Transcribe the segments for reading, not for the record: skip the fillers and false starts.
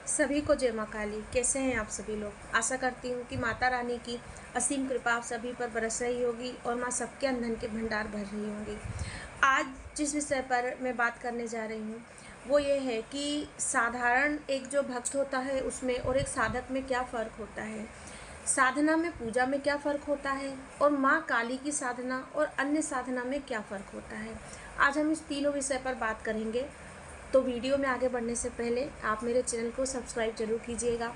सभी को जय माँ काली। कैसे हैं आप सभी लोग? आशा करती हूँ कि माता रानी की असीम कृपा आप सभी पर बरस रही होगी और माँ सबके अंधन के भंडार भर रही होंगी। आज जिस विषय पर मैं बात करने जा रही हूँ वो ये है कि साधारण एक जो भक्त होता है उसमें और एक साधक में क्या फ़र्क होता है, साधना में पूजा में क्या फ़र्क होता है और माँ काली की साधना और अन्य साधना में क्या फ़र्क होता है। आज हम इस तीनों विषय पर बात करेंगे। तो वीडियो में आगे बढ़ने से पहले आप मेरे चैनल को सब्सक्राइब जरूर कीजिएगा।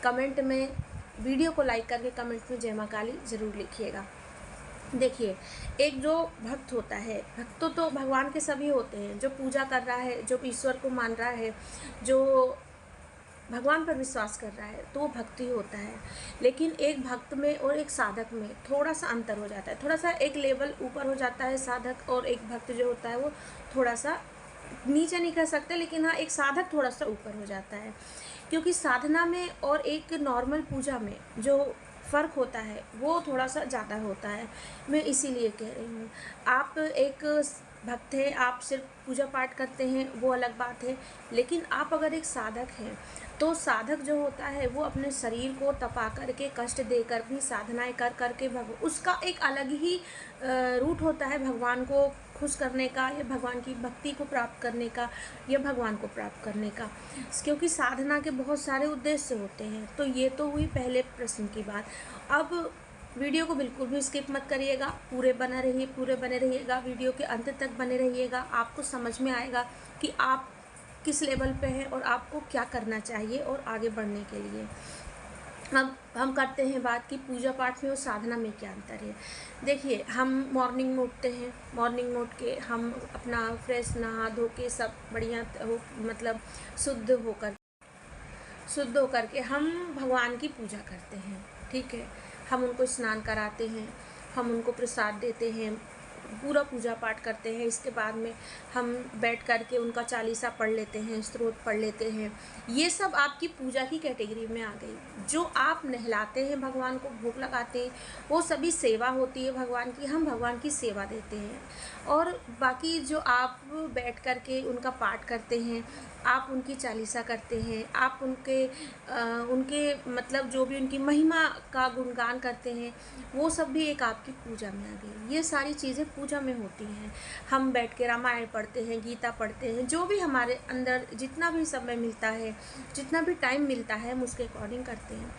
कमेंट में वीडियो को लाइक करके कमेंट में जय माँ काली ज़रूर लिखिएगा। देखिए, एक जो भक्त होता है, भक्त तो भगवान के सभी होते हैं, जो पूजा कर रहा है, जो ईश्वर को मान रहा है, जो भगवान पर विश्वास कर रहा है, तो वो भक्त ही होता है। लेकिन एक भक्त में और एक साधक में थोड़ा सा अंतर हो जाता है, थोड़ा सा एक लेवल ऊपर हो जाता है साधक, और एक भक्त जो होता है वो थोड़ा सा नीचे नहीं कह सकते, लेकिन हाँ एक साधक थोड़ा सा ऊपर हो जाता है। क्योंकि साधना में और एक नॉर्मल पूजा में जो फ़र्क होता है वो थोड़ा सा ज़्यादा होता है। मैं इसीलिए कह रही हूँ, आप एक भक्त हैं, आप सिर्फ पूजा पाठ करते हैं वो अलग बात है, लेकिन आप अगर एक साधक हैं तो साधक जो होता है वो अपने शरीर को तपा करके, कष्ट देकर भी, साधनाएं कर करके उसका एक अलग ही रूट होता है भगवान को खुश करने का, या भगवान की भक्ति को प्राप्त करने का, या भगवान को प्राप्त करने का। क्योंकि साधना के बहुत सारे उद्देश्य होते हैं। तो ये तो हुई पहले प्रश्न की बात। अब वीडियो को बिल्कुल भी स्किप मत करिएगा, पूरे बने रहिएगा, वीडियो के अंत तक बने रहिएगा। आपको समझ में आएगा कि आप किस लेवल पे हैं और आपको क्या करना चाहिए और आगे बढ़ने के लिए। हम करते हैं बात कि पूजा पाठ में और साधना में क्या अंतर है। देखिए, हम मॉर्निंग में उठते हैं, मॉर्निंग में उठ के हम अपना फ्रेश नहा धो के सब बढ़िया मतलब शुद्ध होकर के हम भगवान की पूजा करते हैं। ठीक है, हम उनको स्नान कराते हैं, हम उनको प्रसाद देते हैं, पूरा पूजा पाठ करते हैं। इसके बाद में हम बैठ कर के उनका चालीसा पढ़ लेते हैं, स्तोत्र पढ़ लेते हैं। ये सब आपकी पूजा की कैटेगरी में आ गई। जो आप नहलाते हैं, भगवान को भोग लगाते हैं, वो सभी सेवा होती है भगवान की, हम भगवान की सेवा देते हैं। और बाकी जो आप बैठ कर के उनका पाठ करते हैं, आप उनकी चालीसा करते हैं, आप उनके मतलब जो भी उनकी महिमा का गुणगान करते हैं, वो सब भी एक आपकी पूजा में आ गई। ये सारी चीज़ें पूजा में होती हैं। हम बैठ के रामायण पढ़ते हैं, गीता पढ़ते हैं, जो भी हमारे अंदर जितना भी समय मिलता है, जितना भी टाइम मिलता है, हम उसके अकॉर्डिंग करते हैं।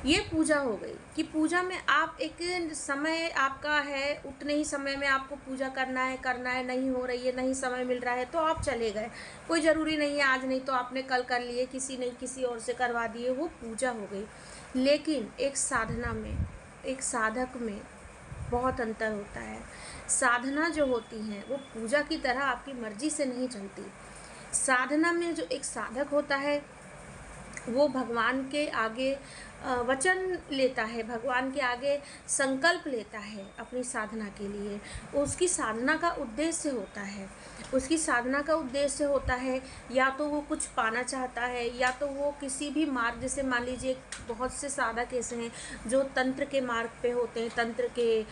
ये पूजा हो गई कि पूजा में आप एक समय आपका है, उतने ही समय में आपको पूजा करना है, नहीं हो रही है, नहीं समय मिल रहा है तो आप चले गए। कोई ज़रूरी नहीं है आज नहीं तो आपने कल कर लिए, किसी नहीं किसी और से करवा दिए, वो पूजा हो गई। लेकिन एक साधना में, एक साधक में बहुत अंतर होता है। साधना जो होती है वो पूजा की तरह आपकी मर्जी से नहीं चलती। साधना में जो एक साधक होता है वो भगवान के आगे वचन लेता है, भगवान के आगे संकल्प लेता है अपनी साधना के लिए। उसकी साधना का उद्देश्य होता है, उसकी साधना का उद्देश्य होता है या तो वो कुछ पाना चाहता है, या तो वो किसी भी मार्ग, जैसे मान लीजिए बहुत से साधक ऐसे हैं जो तंत्र के मार्ग पे होते हैं, तंत्र के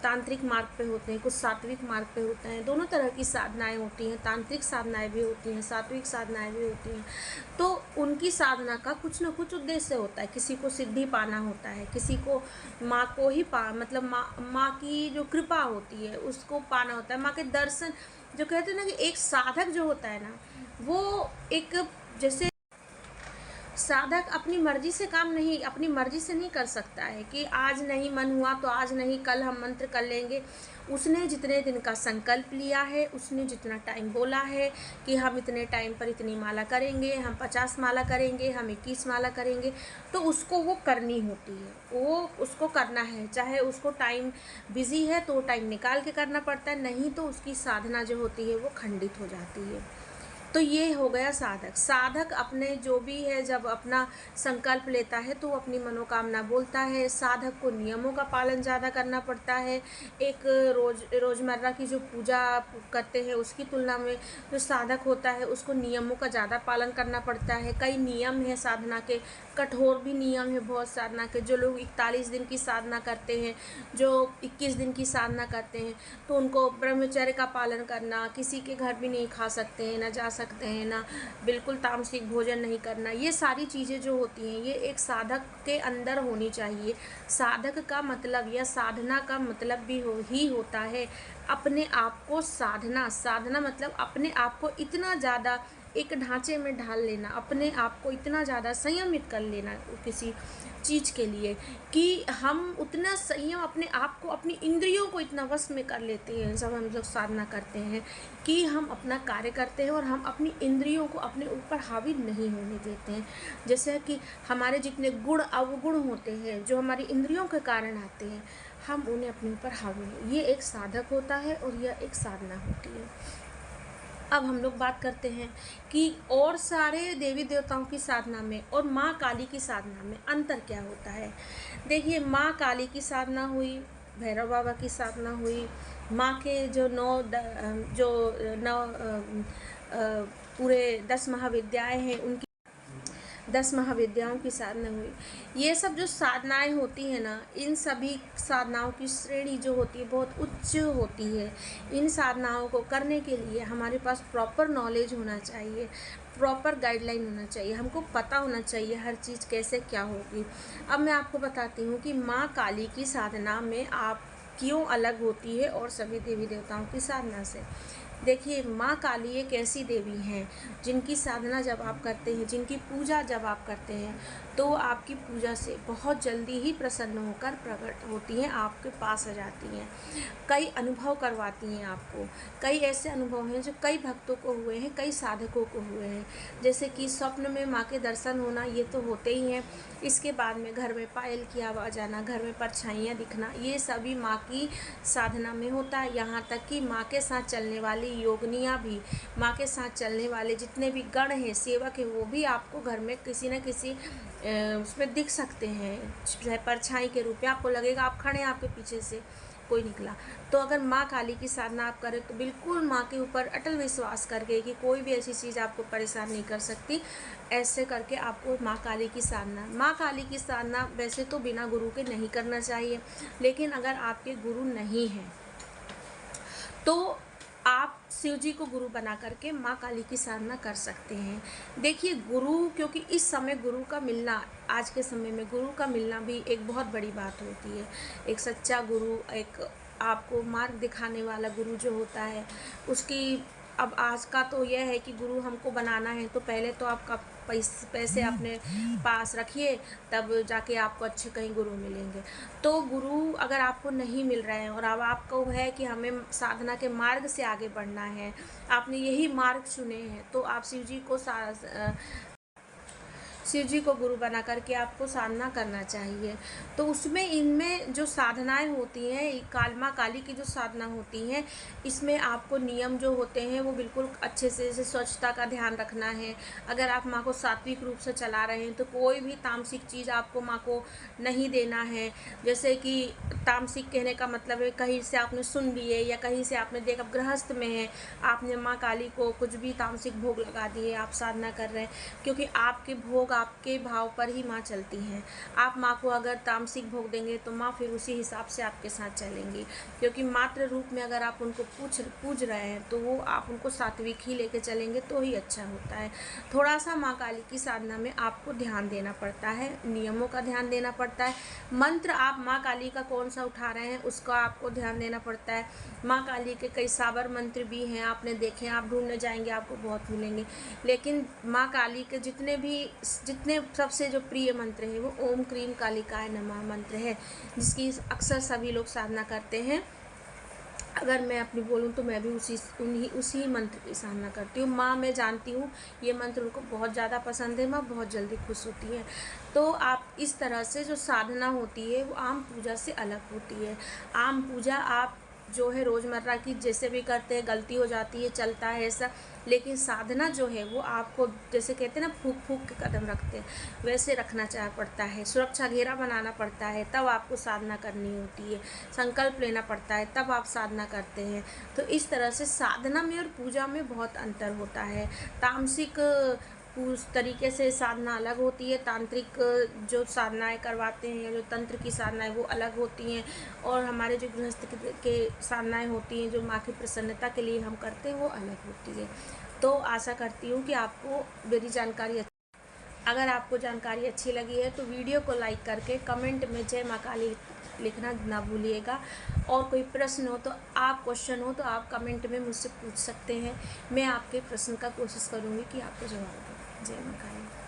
तांत्रिक मार्ग पे होते हैं, कुछ सात्विक मार्ग पे होते हैं। दोनों तरह की साधनाएं होती हैं, तांत्रिक साधनाएं भी होती हैं, सात्विक साधनाएं भी होती हैं। तो उनकी साधना का कुछ ना कुछ उद्देश्य होता है। किसी को सिद्धि पाना होता है, किसी को माँ को ही मतलब माँ की जो कृपा होती है उसको पाना होता है, माँ के दर्शन। जो कहते हैं ना कि एक साधक जो होता है ना, वो एक जैसे साधक अपनी मर्जी से काम नहीं, अपनी मर्जी से नहीं कर सकता है कि आज नहीं मन हुआ तो आज नहीं, कल हम मंत्र कर लेंगे। उसने जितने दिन का संकल्प लिया है, उसने जितना टाइम बोला है कि हम इतने टाइम पर इतनी माला करेंगे, हम 50 माला करेंगे, हम 21 माला करेंगे, तो उसको वो करनी होती है, वो उसको करना है। चाहे उसको टाइम बिजी है तो टाइम निकाल के करना पड़ता है, नहीं तो उसकी साधना जो होती है वो खंडित हो जाती है। तो ये हो गया साधक। साधक अपने जो भी है जब अपना संकल्प लेता है तो वो अपनी मनोकामना बोलता है। साधक को नियमों का पालन ज़्यादा करना पड़ता है। एक रोज़मर्रा की जो पूजा करते हैं उसकी तुलना में जो साधक होता है उसको नियमों का ज़्यादा पालन करना पड़ता है। कई नियम है साधना के, कठोर भी नियम है बहुत साधना के। जो लोग 41 दिन की साधना करते हैं, जो 21 दिन की साधना करते हैं, तो उनको ब्रह्मचर्य का पालन करना, किसी के घर भी नहीं खा सकते हैं, ना जा सकते हैं, ना बिल्कुल तामसिक भोजन नहीं करना। ये सारी चीज़ें जो होती हैं ये एक साधक के अंदर होनी चाहिए। साधक का मतलब या साधना का मतलब भी ही होता है अपने आप को साधना। साधना मतलब अपने आप को इतना ज़्यादा एक ढांचे में ढाल लेना, अपने आप को इतना ज़्यादा संयमित कर लेना किसी चीज़ के लिए कि हम उतना संयम अपने आप को, अपनी इंद्रियों को इतना वश में कर लेते हैं जब हम लोग साधना करते हैं कि हम अपना कार्य करते हैं और हम अपनी इंद्रियों को अपने ऊपर हावी नहीं होने देते हैं। जैसे कि हमारे जितने गुण अवगुण होते हैं जो हमारी इंद्रियों के कारण आते हैं, हम उन्हें अपने ऊपर हावी हैं। ये एक साधक होता है और यह एक साधना होती है। अब हम लोग बात करते हैं कि और सारे देवी देवताओं की साधना में और माँ काली की साधना में अंतर क्या होता है। देखिए, माँ काली की साधना हुई, भैरव बाबा की साधना हुई, माँ के जो नौ पूरे 10 महाविद्याएं हैं उनकी 10 महाविद्याओं की साधना हुई। ये सब जो साधनाएं होती हैं ना, इन सभी साधनाओं की श्रेणी जो होती है बहुत उच्च होती है। इन साधनाओं को करने के लिए हमारे पास प्रॉपर नॉलेज होना चाहिए, प्रॉपर गाइडलाइन होना चाहिए, हमको पता होना चाहिए हर चीज़ कैसे क्या होगी। अब मैं आपको बताती हूँ कि माँ काली की साधना में आप क्यों अलग होती है और सभी देवी देवताओं की साधना से। देखिए, माँ काली एक ऐसी देवी हैं जिनकी साधना जब आप करते हैं, जिनकी पूजा जब आप करते हैं, तो आपकी पूजा से बहुत जल्दी ही प्रसन्न होकर प्रकट होती हैं, आपके पास आ जाती हैं, कई अनुभव करवाती हैं आपको। कई ऐसे अनुभव हैं जो कई भक्तों को हुए हैं, कई साधकों को हुए हैं। जैसे कि स्वप्न में माँ के दर्शन होना, ये तो होते ही हैं। इसके बाद में घर में पायल की आवाज़ आना, घर में परछाइयाँ दिखना, ये सभी माँ की साधना में होता है। यहाँ तक कि माँ के साथ चलने वाली योगनियाँ भी, माँ के साथ चलने वाले जितने भी गण हैं, सेवक हैं, वो भी आपको घर में किसी न किसी उसमें दिख सकते हैं, चाहे परछाई के रूप में। आपको लगेगा आप खड़े हैं, आपके पीछे से कोई निकला। तो अगर माँ काली की साधना आप करें तो बिल्कुल माँ के ऊपर अटल विश्वास करके कि कोई भी ऐसी चीज़ आपको परेशान नहीं कर सकती, ऐसे करके आपको माँ काली की साधना वैसे तो बिना गुरु के नहीं करना चाहिए, लेकिन अगर आपके गुरु नहीं हैं तो आप शिव जी को गुरु बना करके माँ काली की साधना कर सकते हैं। देखिए, गुरु, क्योंकि इस समय गुरु का मिलना, आज के समय में गुरु का मिलना भी एक बहुत बड़ी बात होती है। एक सच्चा गुरु, एक आपको मार्ग दिखाने वाला गुरु जो होता है उसकी, अब आज का तो यह है कि गुरु हमको बनाना है तो पहले तो आपका पैसे अपने पास रखिए, तब जाके आपको अच्छे कहीं गुरु मिलेंगे। तो गुरु अगर आपको नहीं मिल रहे हैं और अब आपको है कि हमें साधना के मार्ग से आगे बढ़ना है, आपने यही मार्ग चुने हैं, तो आप शिव जी को गुरु बना करके आपको साधना करना चाहिए। तो उसमें इनमें जो साधनाएं होती हैं, माँ काली की जो साधना होती हैं, इसमें आपको नियम जो होते हैं वो बिल्कुल अच्छे से, जैसे स्वच्छता का ध्यान रखना है। अगर आप माँ को सात्विक रूप से चला रहे हैं तो कोई भी तामसिक चीज़ आपको माँ को नहीं देना है। जैसे कि तामसिक कहने का मतलब है कहीं से आपने सुन लिए या कहीं से आपने देखा, गृहस्थ में है, आपने माँ काली को कुछ भी तामसिक भोग लगा दिए, आप साधना कर रहे हैं, क्योंकि आपके भोग आपके भाव पर ही माँ चलती हैं। आप माँ को अगर तामसिक भोग देंगे तो माँ फिर उसी हिसाब से आपके साथ चलेंगी, क्योंकि मात्र रूप में अगर आप उनको पूज रहे हैं तो वो आप उनको सात्विक ही लेके चलेंगे तो ही अच्छा होता है। थोड़ा सा माँ काली की साधना में आपको ध्यान देना पड़ता है, नियमों का ध्यान देना पड़ता है। मंत्र आप माँ काली का कौन सा उठा रहे हैं उसका आपको ध्यान देना पड़ता है। माँ काली के कई साबर मंत्र भी हैं, आपने देखे, आप ढूंढने जाएंगे आपको बहुत मिलेंगे, लेकिन माँ काली के जितने सबसे जो प्रिय मंत्र है वो ओम क्रीम कालिकाय नमः मंत्र है, जिसकी अक्सर सभी लोग साधना करते हैं। अगर मैं अपनी बोलूँ तो मैं भी उसी मंत्र की साधना करती हूँ। माँ, मैं जानती हूँ ये मंत्र उनको बहुत ज़्यादा पसंद है, माँ बहुत जल्दी खुश होती है। तो आप इस तरह से जो साधना होती है वो आम पूजा से अलग होती है। आम पूजा आप जो है रोज़मर्रा की जैसे भी करते हैं, गलती हो जाती है, चलता है ऐसा, लेकिन साधना जो है वो आपको, जैसे कहते हैं ना, फूक फूक के कदम रखते हैं, वैसे रखना पड़ता है। सुरक्षा घेरा बनाना पड़ता है, तब आपको साधना करनी होती है। संकल्प लेना पड़ता है, तब आप साधना करते हैं। तो इस तरह से साधना में और पूजा में बहुत अंतर होता है। तामसिक उस तरीके से साधना अलग होती है, तांत्रिक जो साधनाएं करवाते हैं या जो तंत्र की साधनाएं वो अलग होती हैं, और हमारे जो गृहस्थ के साधनाएं होती हैं जो माँ की प्रसन्नता के लिए हम करते हैं वो अलग होती है। तो आशा करती हूँ कि आपको मेरी जानकारी अगर आपको जानकारी अच्छी लगी है तो वीडियो को लाइक करके कमेंट में जय माँ काली लिखना ना भूलिएगा। और कोई प्रश्न हो तो क्वेश्चन हो तो आप कमेंट में मुझसे पूछ सकते हैं। मैं आपके प्रश्न का कोशिश करूँगी कि आपको जवाब दूँ। जय माँ काली।